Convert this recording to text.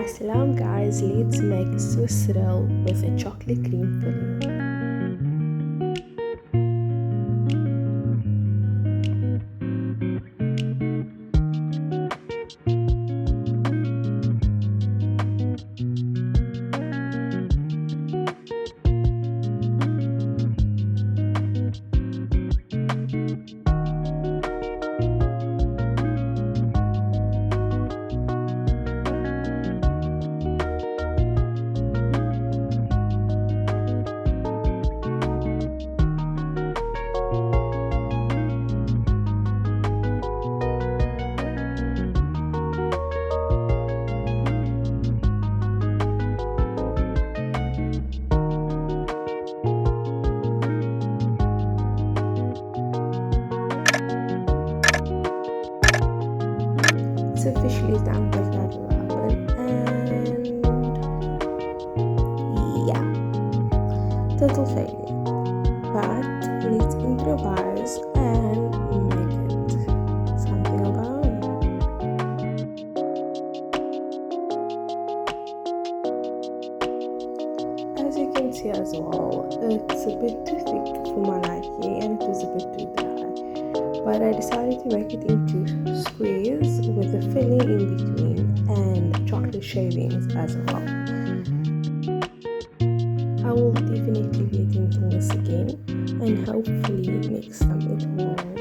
Assalam guys, let's make a Swiss roll with a chocolate cream filling. It's officially done with that oven, and yeah, total failure. But let's improvise and make it something of our own. As you can see as well, it's a bit too thick for my liking and it was a bit too dry. But I decided to make it into squares with the filling in between and chocolate shavings as well. I will definitely be attempting this again and hopefully next time it will